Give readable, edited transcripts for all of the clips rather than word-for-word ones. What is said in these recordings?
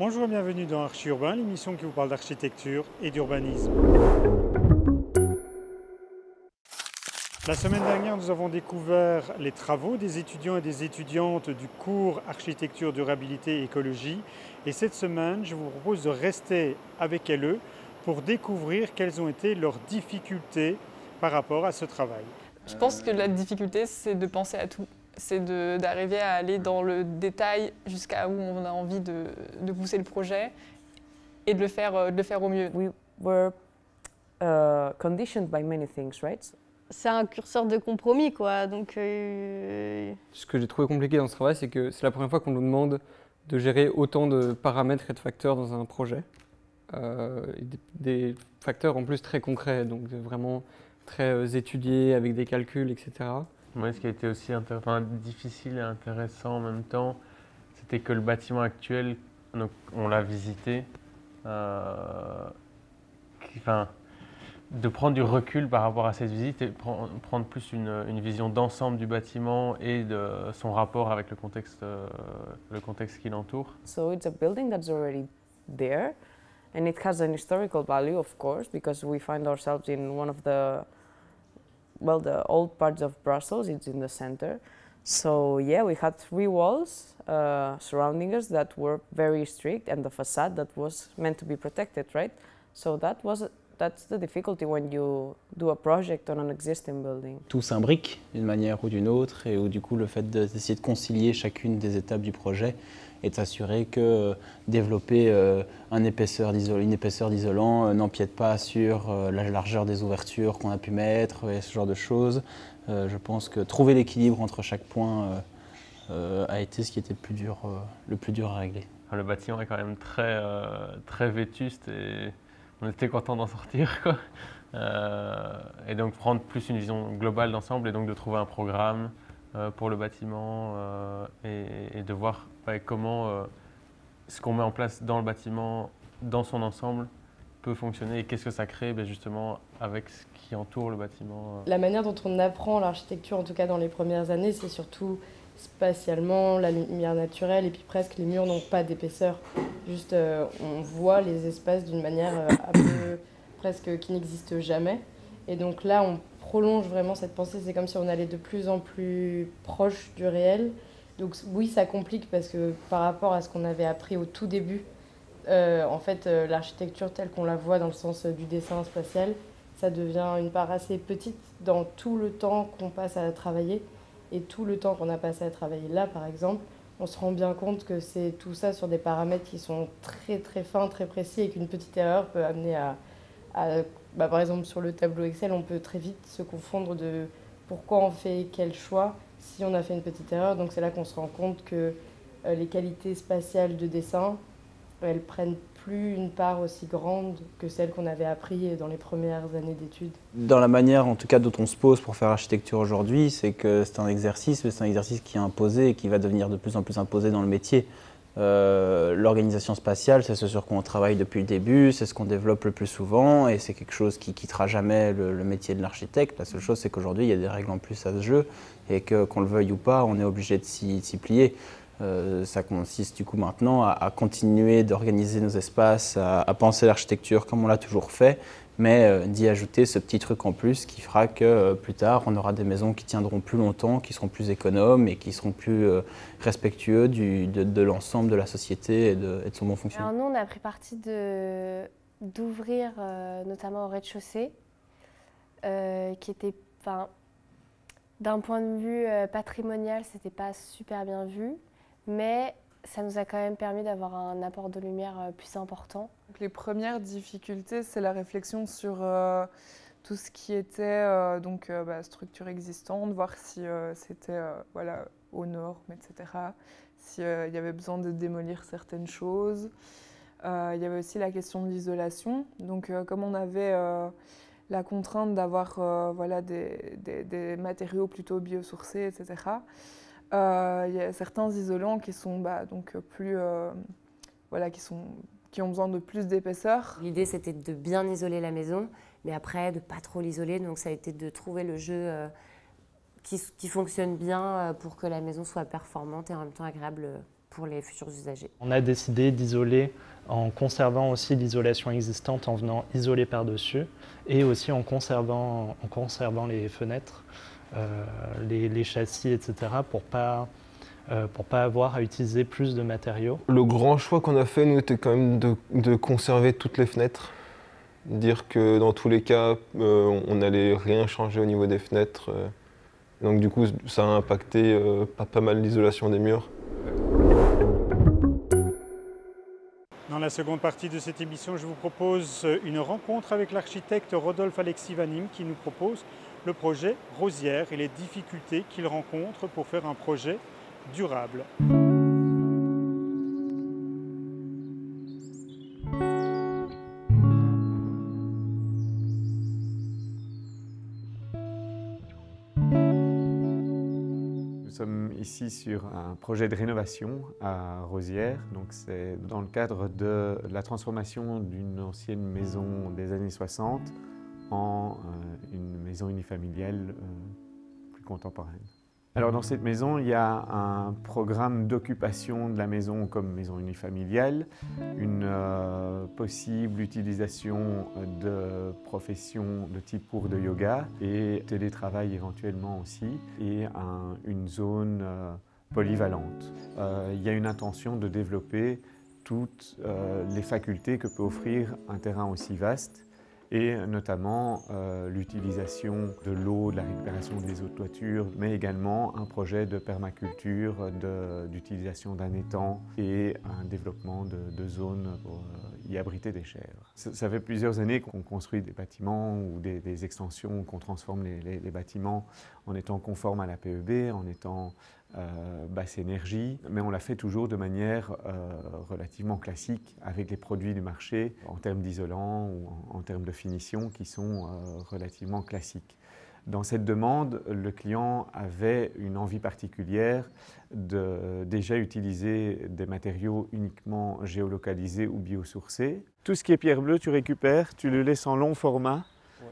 Bonjour et bienvenue dans Archi Urbain, l'émission qui vous parle d'architecture et d'urbanisme. La semaine dernière, nous avons découvert les travaux des étudiants et des étudiantes du cours Architecture, Durabilité et Écologie. Et cette semaine, je vous propose de rester avec elles pour découvrir quelles ont été leurs difficultés par rapport à ce travail. Je pense que la difficulté, c'est de penser à tout. C'est d'arriver à aller dans le détail jusqu'à où on a envie de pousser le projet et de le faire au mieux. We were conditioned by many things, right? C'est un curseur de compromis, quoi. Donc, Ce que j'ai trouvé compliqué dans ce travail, c'est que c'est la première fois qu'on nous demande de gérer autant de paramètres et de facteurs dans un projet. Et des facteurs en plus très concrets, donc vraiment très étudiés, avec des calculs, etc. Moi, ce qui a été aussi difficile et intéressant en même temps, c'était que le bâtiment actuel, donc, on l'a visité, de prendre du recul par rapport à cette visite et prendre plus une vision d'ensemble du bâtiment et de son rapport avec le contexte qui l'entoure. So it's a building that's already there, and it has an historical value, of course, because we find ourselves in one of the old parts of Brussels. It's in the center. So yeah, we had 3 walls surrounding us that were very strict, and the facade that was meant to be protected, right? So that's the difficulty when you do a project on an existing building. Tout s'imbrique d'une manière ou d'une autre, et où du coup le fait d'essayer de concilier chacune des étapes du projet et de s'assurer que développer une épaisseur d'isolant n'empiète pas sur la largeur des ouvertures qu'on a pu mettre et ce genre de choses. Je pense que trouver l'équilibre entre chaque point a été ce qui était le plus dur à régler. Le bâtiment est quand même très vétuste et on était content d'en sortir, quoi. Et donc prendre plus une vision globale d'ensemble et donc de trouver un programme pour le bâtiment et de voir comment ce qu'on met en place dans le bâtiment, dans son ensemble, peut fonctionner et qu'est-ce que ça crée justement avec ce qui entoure le bâtiment. La manière dont on apprend l'architecture, en tout cas dans les premières années, c'est surtout spatialement, la lumière naturelle, et puis presque les murs n'ont pas d'épaisseur. Juste on voit les espaces d'une manière un peu presque qui n'existe jamais. Et donc là, on prolonge vraiment cette pensée, c'est comme si on allait de plus en plus proche du réel. Donc oui, ça complique parce que par rapport à ce qu'on avait appris au tout début, l'architecture telle qu'on la voit dans le sens du dessin spatial, ça devient une part assez petite dans tout le temps qu'on passe à travailler. Et tout le temps qu'on a passé à travailler là, par exemple, on se rend bien compte que c'est tout ça sur des paramètres qui sont très très fins, très précis, et qu'une petite erreur peut amener par exemple sur le tableau Excel, on peut très vite se confondre de pourquoi on fait quel choix si on a fait une petite erreur. Donc c'est là qu'on se rend compte que les qualités spatiales de dessin, elles prennent plus une part aussi grande que celle qu'on avait appris dans les premières années d'études. Dans la manière en tout cas dont on se pose pour faire l'architecture aujourd'hui, c'est que c'est un exercice qui est imposé et qui va devenir de plus en plus imposé dans le métier. L'organisation spatiale, c'est ce sur quoi on travaille depuis le début, c'est ce qu'on développe le plus souvent et c'est quelque chose qui quittera jamais le métier de l'architecte. La seule chose, c'est qu'aujourd'hui, il y a des règles en plus à ce jeu et que, qu'on le veuille ou pas, on est obligé de s'y plier. Ça consiste du coup maintenant à continuer d'organiser nos espaces, à penser l'architecture comme on l'a toujours fait, mais d'y ajouter ce petit truc en plus qui fera que plus tard on aura des maisons qui tiendront plus longtemps, qui seront plus économes et qui seront plus respectueux de l'ensemble de la société et de son bon fonctionnement. Alors nous on a pris parti d'ouvrir notamment au rez-de-chaussée qui était, d'un point de vue patrimonial, c'était pas super bien vu. Mais ça nous a quand même permis d'avoir un apport de lumière plus important. Donc les premières difficultés, c'est la réflexion sur tout ce qui était structure existante, voir si c'était aux normes, etc. S'il y avait besoin de démolir certaines choses. Il y avait aussi la question de l'isolation. Donc comme on avait la contrainte d'avoir des matériaux plutôt biosourcés, etc., il y a certains isolants qui sont qui ont besoin de plus d'épaisseur. L'idée c'était de bien isoler la maison, mais après de pas trop l'isoler. Donc ça a été de trouver le jeu qui fonctionne bien pour que la maison soit performante et en même temps agréable pour les futurs usagers. On a décidé d'isoler en conservant aussi l'isolation existante en venant isoler par-dessus et aussi en conservant les fenêtres, les châssis, etc. pour pas avoir à utiliser plus de matériaux. Le grand choix qu'on a fait, nous, était quand même de conserver toutes les fenêtres. Dire que dans tous les cas, on n'allait rien changer au niveau des fenêtres. Donc du coup, ça a impacté pas mal l'isolation des murs. Dans la seconde partie de cette émission, je vous propose une rencontre avec l'architecte Rodolphe Alexis Vanim qui nous propose le projet Rosière et les difficultés qu'il rencontre pour faire un projet durable. Nous sommes ici sur un projet de rénovation à Rosière. Donc c'est dans le cadre de la transformation d'une ancienne maison des années 60 en une maison unifamiliale plus contemporaine. Alors dans cette maison, il y a un programme d'occupation de la maison comme maison unifamiliale, une possible utilisation de professions de type cours de yoga et télétravail éventuellement aussi, et une zone polyvalente. Il y a une intention de développer toutes les facultés que peut offrir un terrain aussi vaste, et notamment l'utilisation de l'eau, de la récupération des eaux de toiture, mais également un projet de permaculture, d'utilisation d'un étang et un développement de zones pour y abriter des chèvres. Ça fait plusieurs années qu'on construit des bâtiments ou des extensions, qu'on transforme les bâtiments en étant conformes à la PEB, en étant basse énergie, mais on l'a fait toujours de manière relativement classique avec les produits du marché en termes d'isolant ou en termes de finition qui sont relativement classiques. Dans cette demande, le client avait une envie particulière de déjà utiliser des matériaux uniquement géolocalisés ou biosourcés. Tout ce qui est pierre bleue, tu récupères, tu le laisses en long format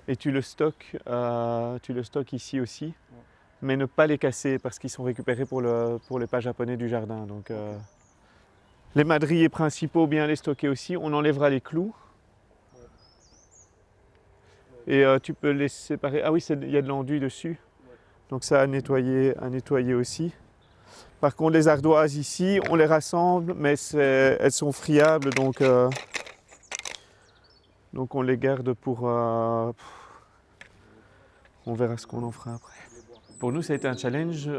et tu le stockes ici aussi. Mais ne pas les casser parce qu'ils sont récupérés pour les pas japonais du jardin. Donc, les madriers principaux, bien les stocker aussi. On enlèvera les clous. Et tu peux les séparer. Ah oui, il y a de l'enduit dessus. Donc ça à nettoyer aussi. Par contre, les ardoises ici, on les rassemble, mais elles sont friables. Donc on les garde pour... on verra ce qu'on en fera après. Pour nous, ça a été un challenge.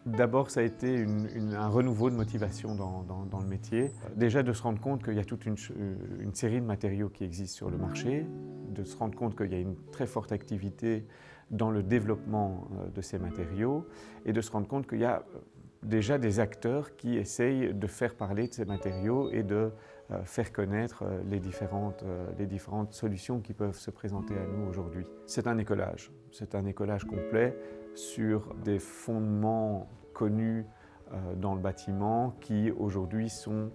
D'abord, ça a été un renouveau de motivation dans le métier. Déjà, de se rendre compte qu'il y a toute une série de matériaux qui existent sur le marché, de se rendre compte qu'il y a une très forte activité dans le développement de ces matériaux et de se rendre compte qu'il y a déjà des acteurs qui essayent de faire parler de ces matériaux et de faire connaître les différentes solutions qui peuvent se présenter à nous aujourd'hui. C'est un écolage complet sur des fondements connus dans le bâtiment qui aujourd'hui sont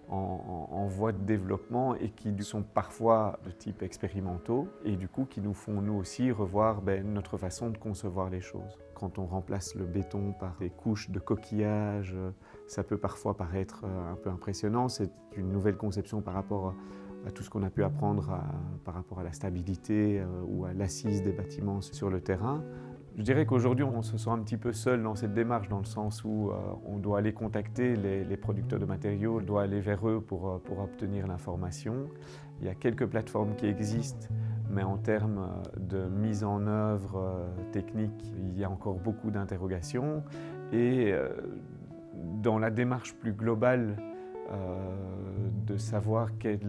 en voie de développement et qui sont parfois de type expérimentaux et du coup qui nous font nous aussi revoir notre façon de concevoir les choses. Quand on remplace le béton par des couches de coquillages, ça peut parfois paraître un peu impressionnant. C'est une nouvelle conception par rapport à tout ce qu'on a pu apprendre par rapport à la stabilité ou à l'assise des bâtiments sur le terrain. Je dirais qu'aujourd'hui, on se sent un petit peu seul dans cette démarche, dans le sens où on doit aller contacter les producteurs de matériaux, on doit aller vers eux pour obtenir l'information. Il y a quelques plateformes qui existent, mais en termes de mise en œuvre technique, il y a encore beaucoup d'interrogations. Et dans la démarche plus globale de savoir quelles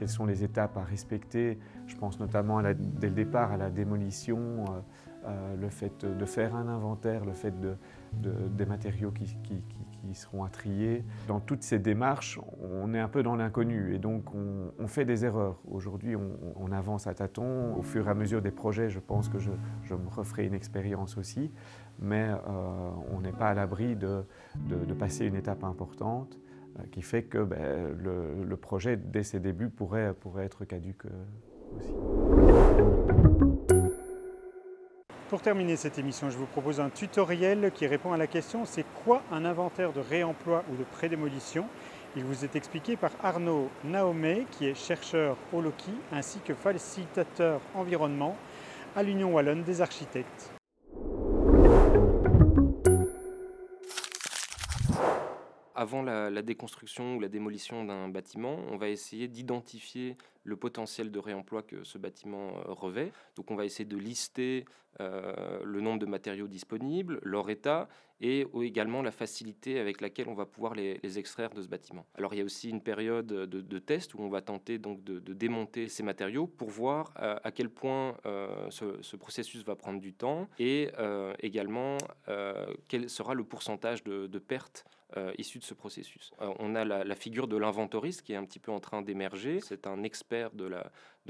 sont les étapes à respecter. Je pense notamment dès le départ à la démolition, le fait de faire un inventaire, le fait des matériaux qui seront à trier. Dans toutes ces démarches, on est un peu dans l'inconnu et donc on fait des erreurs. Aujourd'hui, on avance à tâtons. Au fur et à mesure des projets, je pense que je me referai une expérience aussi, mais on n'est pas à l'abri de passer une étape importante qui fait que le projet, dès ses débuts, pourrait être caduc aussi. Pour terminer cette émission, je vous propose un tutoriel qui répond à la question « C'est quoi un inventaire de réemploi ou de prédémolition ?» Il vous est expliqué par Arnaud Naomé, qui est chercheur au Loki, ainsi que facilitateur environnement à l'Union Wallonne des architectes. Avant la déconstruction ou la démolition d'un bâtiment, on va essayer d'identifier le potentiel de réemploi que ce bâtiment revêt. Donc on va essayer de lister le nombre de matériaux disponibles, leur état et également la facilité avec laquelle on va pouvoir les extraire de ce bâtiment. Alors il y a aussi une période de test où on va tenter donc de démonter ces matériaux pour voir à quel point ce processus va prendre du temps et également quel sera le pourcentage de pertes issu de ce processus. On a la figure de l'inventoriste qui est un petit peu en train d'émerger. C'est un expert de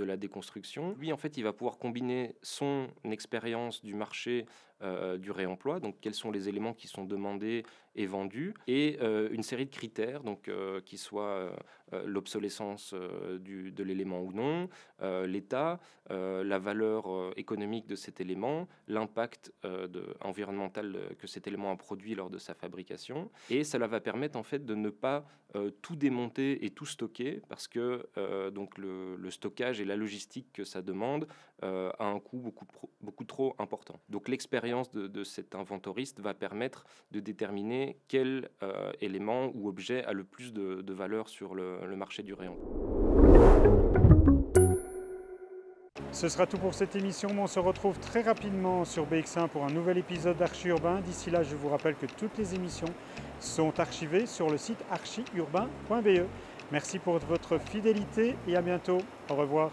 la déconstruction. Lui, en fait, il va pouvoir combiner son expérience du marché du réemploi, donc quels sont les éléments qui sont demandés et vendus, et une série de critères, donc qui soient l'obsolescence de l'élément ou non, l'état, la valeur économique de cet élément, l'impact environnemental que cet élément a produit lors de sa fabrication, et cela va permettre en fait de ne pas tout démonter et tout stocker, parce que donc le stockage et la logistique que ça demande a un coût beaucoup trop important. Donc l'expérience de cet inventoriste va permettre de déterminer quel élément ou objet a le plus de valeur sur le marché du réemploi. Ce sera tout pour cette émission, mais on se retrouve très rapidement sur BX1 pour un nouvel épisode d'Archi Urbain. D'ici là, je vous rappelle que toutes les émissions sont archivées sur le site archiurbain.be. Merci pour votre fidélité et à bientôt. Au revoir.